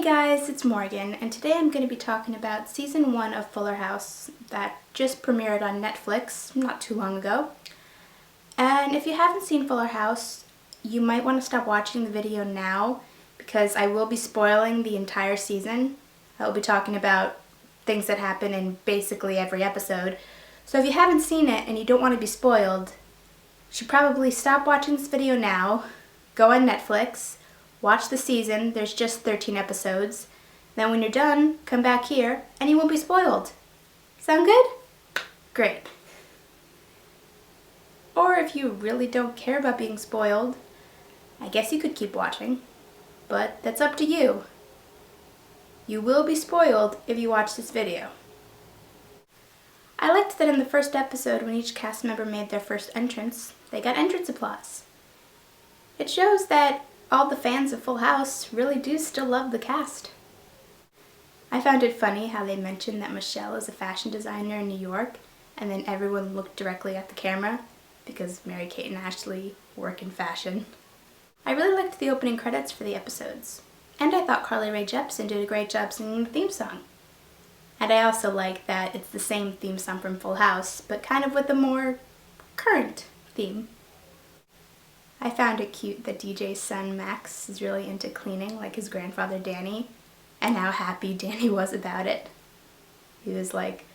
guys, it's Morgan, and today I'm going to be talking about Season 1 of Fuller House that just premiered on Netflix not too long ago. And if you haven't seen Fuller House, you might want to stop watching the video now because I will be spoiling the entire season. I will be talking about things that happen in basically every episode. So if you haven't seen it and you don't want to be spoiled, you should probably stop watching this video now, go on Netflix, watch the season. There's just 13 episodes. Then when you're done, come back here and you won't be spoiled. Sound good? Great. Or if you really don't care about being spoiled, I guess you could keep watching. But that's up to you. You will be spoiled if you watch this video. I liked that in the first episode, when each cast member made their first entrance, they got entrance applause. It shows that all the fans of Full House really do still love the cast. I found it funny how they mentioned that Michelle is a fashion designer in New York, and then everyone looked directly at the camera because Mary-Kate and Ashley work in fashion. I really liked the opening credits for the episodes, and I thought Carly Rae Jepsen did a great job singing the theme song. And I also like that it's the same theme song from Full House, but kind of with a more current theme. I found it cute that DJ's son Max is really into cleaning like his grandfather Danny, and how happy Danny was about it. He was like,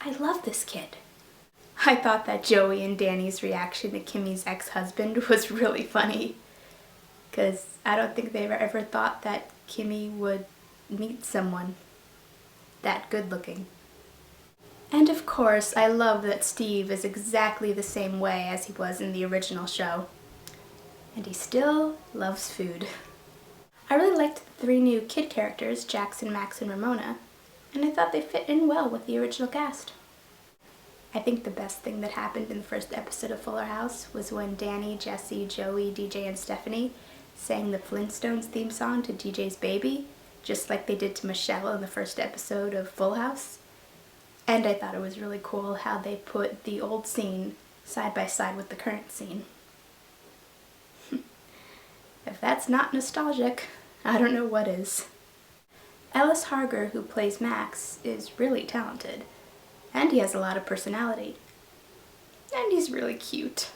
"I love this kid." I thought that Joey and Danny's reaction to Kimmy's ex-husband was really funny, because I don't think they ever thought that Kimmy would meet someone that good looking. And of course, I love that Steve is exactly the same way as he was in the original show. And he still loves food. I really liked the three new kid characters, Jackson, Max, and Ramona, and I thought they fit in well with the original cast. I think the best thing that happened in the first episode of Fuller House was when Danny, Jesse, Joey, DJ, and Stephanie sang the Flintstones theme song to DJ's Baby, just like they did to Michelle in the first episode of Full House. And I thought it was really cool how they put the old scene side by side with the current scene. If that's not nostalgic, I don't know what is. Ellis Harger, who plays Max, is really talented, and he has a lot of personality. And he's really cute.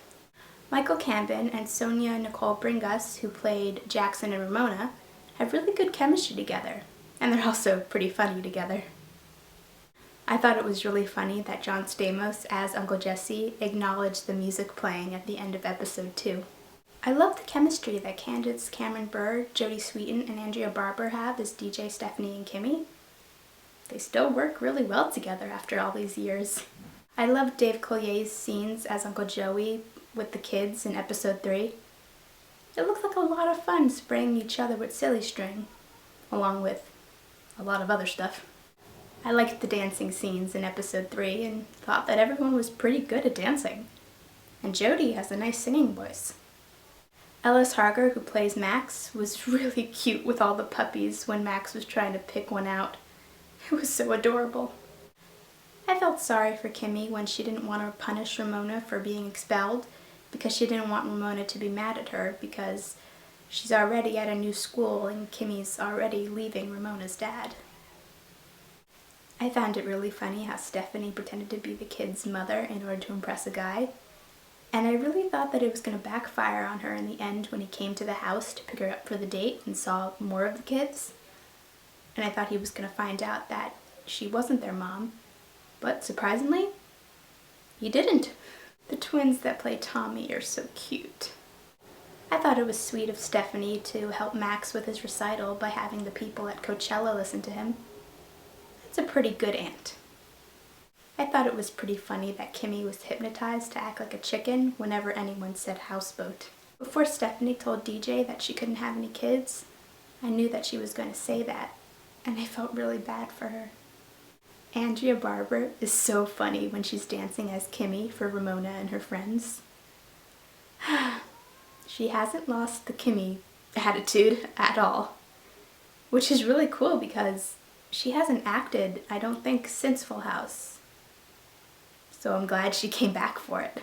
Michael Cambon and Sonia Nicole Bringas, who played Jackson and Ramona, have really good chemistry together, and they're also pretty funny together. I thought it was really funny that John Stamos, as Uncle Jesse, acknowledged the music playing at the end of episode 2. I love the chemistry that Candace Cameron Bure, Jodie Sweetin, and Andrea Barber have as DJ, Stephanie, and Kimmy. They still work really well together after all these years. I love Dave Collier's scenes as Uncle Joey with the kids in episode 3. It looks like a lot of fun spraying each other with silly string, along with a lot of other stuff. I liked the dancing scenes in episode 3 and thought that everyone was pretty good at dancing. And Jodie has a nice singing voice. Ellis Harger, who plays Max, was really cute with all the puppies when Max was trying to pick one out. It was so adorable. I felt sorry for Kimmy when she didn't want to punish Ramona for being expelled because she didn't want Ramona to be mad at her because she's already at a new school and Kimmy's already leaving Ramona's dad. I found it really funny how Stephanie pretended to be the kid's mother in order to impress a guy. And I really thought that it was going to backfire on her in the end when he came to the house to pick her up for the date and saw more of the kids. And I thought he was going to find out that she wasn't their mom. But surprisingly, he didn't. The twins that play Tommy are so cute. I thought it was sweet of Stephanie to help Max with his recital by having the people at Coachella listen to him. That's a pretty good aunt. I thought it was pretty funny that Kimmy was hypnotized to act like a chicken whenever anyone said houseboat. Before Stephanie told DJ that she couldn't have any kids, I knew that she was going to say that, and I felt really bad for her. Andrea Barber is so funny when she's dancing as Kimmy for Ramona and her friends. She hasn't lost the Kimmy attitude at all, which is really cool because she hasn't acted, I don't think, since Full House. So I'm glad she came back for it.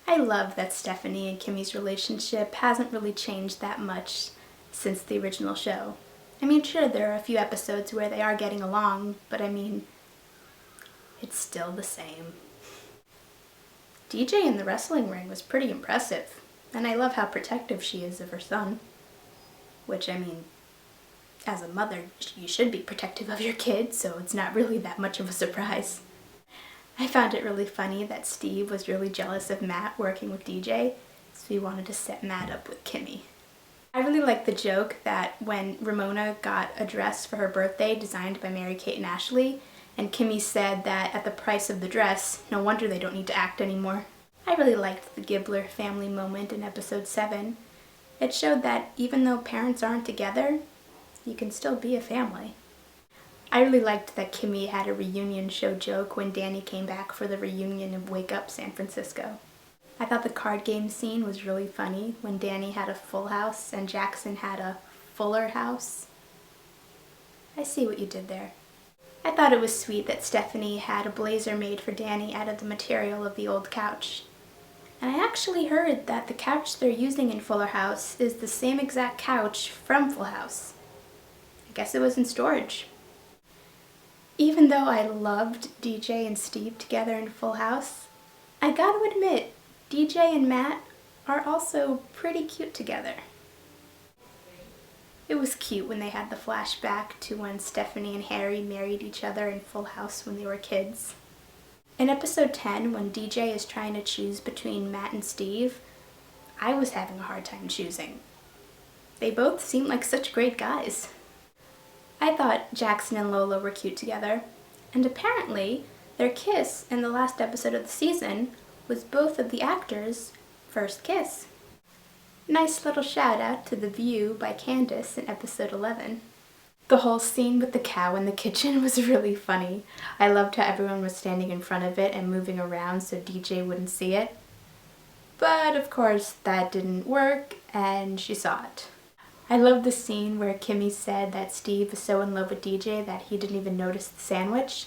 I love that Stephanie and Kimmy's relationship hasn't really changed that much since the original show. I mean, sure, there are a few episodes where they are getting along, but I mean, it's still the same. DJ in the wrestling ring was pretty impressive, and I love how protective she is of her son. Which, I mean, as a mother, you should be protective of your kid, so it's not really that much of a surprise. I found it really funny that Steve was really jealous of Matt working with DJ, so he wanted to set Matt up with Kimmy. I really liked the joke that when Ramona got a dress for her birthday designed by Mary-Kate and Ashley, and Kimmy said that at the price of the dress, no wonder they don't need to act anymore. I really liked the Gibbler family moment in episode 7. It showed that even though parents aren't together, you can still be a family. I really liked that Kimmy had a reunion show joke when Danny came back for the reunion of Wake Up San Francisco. I thought the card game scene was really funny when Danny had a full house and Jackson had a fuller house. I see what you did there. I thought it was sweet that Stephanie had a blazer made for Danny out of the material of the old couch. And I actually heard that the couch they're using in Fuller House is the same exact couch from Full House. I guess it was in storage. Even though I loved DJ and Steve together in Full House, I gotta admit, DJ and Matt are also pretty cute together. It was cute when they had the flashback to when Stephanie and Harry married each other in Full House when they were kids. In episode 10, when DJ is trying to choose between Matt and Steve, I was having a hard time choosing. They both seemed like such great guys. I thought Jackson and Lola were cute together, and apparently their kiss in the last episode of the season was both of the actors' first kiss. Nice little shout out to The View by Candace in episode 11. The whole scene with the cow in the kitchen was really funny. I loved how everyone was standing in front of it and moving around so DJ wouldn't see it. But of course that didn't work and she saw it. I love the scene where Kimmy said that Steve was so in love with DJ that he didn't even notice the sandwich,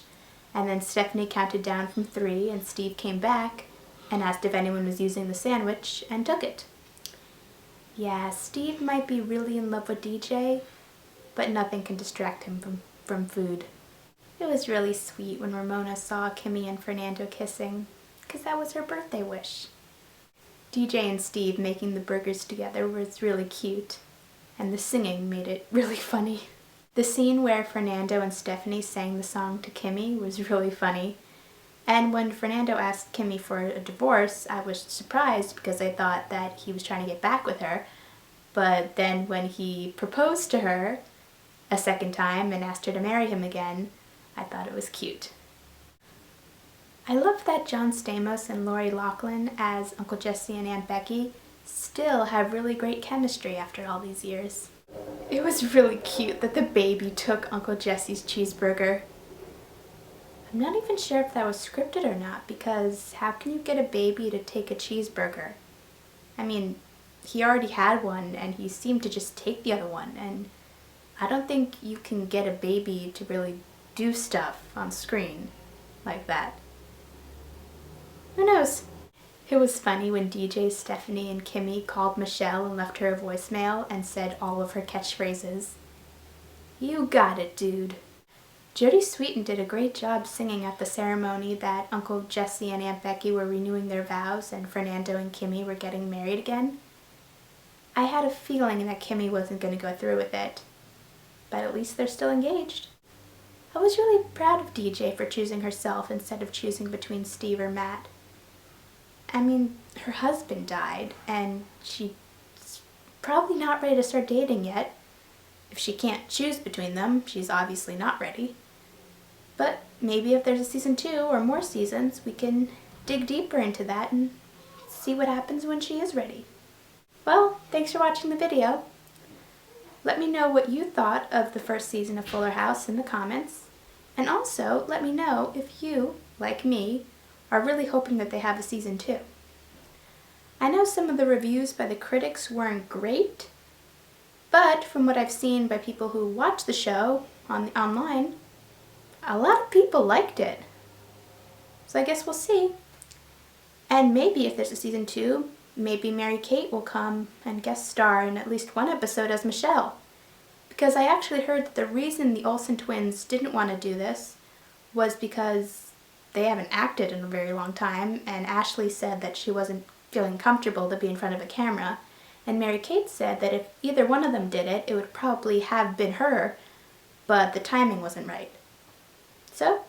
and then Stephanie counted down from 3 and Steve came back and asked if anyone was using the sandwich and took it. Yeah, Steve might be really in love with DJ, but nothing can distract him from food. It was really sweet when Ramona saw Kimmy and Fernando kissing, because that was her birthday wish. DJ and Steve making the burgers together was really cute, and the singing made it really funny. The scene where Fernando and Stephanie sang the song to Kimmy was really funny, and when Fernando asked Kimmy for a divorce, I was surprised because I thought that he was trying to get back with her, but then when he proposed to her a second time and asked her to marry him again, I thought it was cute. I love that John Stamos and Lori Loughlin as Uncle Jesse and Aunt Becky still have really great chemistry after all these years. It was really cute that the baby took Uncle Jesse's cheeseburger. I'm not even sure if that was scripted or not, because how can you get a baby to take a cheeseburger? I mean, he already had one and he seemed to just take the other one, and I don't think you can get a baby to really do stuff on screen like that. Who knows? It was funny when DJ, Stephanie, and Kimmy called Michelle and left her a voicemail and said all of her catchphrases. You got it, dude. Jodie Sweetin did a great job singing at the ceremony that Uncle Jesse and Aunt Becky were renewing their vows and Fernando and Kimmy were getting married again. I had a feeling that Kimmy wasn't going to go through with it, but at least they're still engaged. I was really proud of DJ for choosing herself instead of choosing between Steve or Matt. I mean, her husband died, and she's probably not ready to start dating yet. If she can't choose between them, she's obviously not ready. But maybe if there's a season 2 or more seasons, we can dig deeper into that and see what happens when she is ready. Well, thanks for watching the video. Let me know what you thought of the first season of Fuller House in the comments. And also, let me know if you, like me, are really hoping that they have a season 2. I know some of the reviews by the critics weren't great, but from what I've seen by people who watch the show online, a lot of people liked it. So I guess we'll see. And maybe if there's a season 2, maybe Mary-Kate will come and guest star in at least one episode as Michelle. because I actually heard that the reason the Olsen twins didn't want to do this was because they haven't acted in a very long time, and Ashley said that she wasn't feeling comfortable to be in front of a camera, and Mary-Kate said that if either one of them did it, it would probably have been her, but the timing wasn't right. So,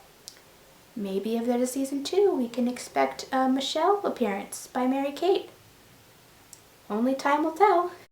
maybe if there's a season 2, we can expect a Michelle appearance by Mary-Kate. Only time will tell.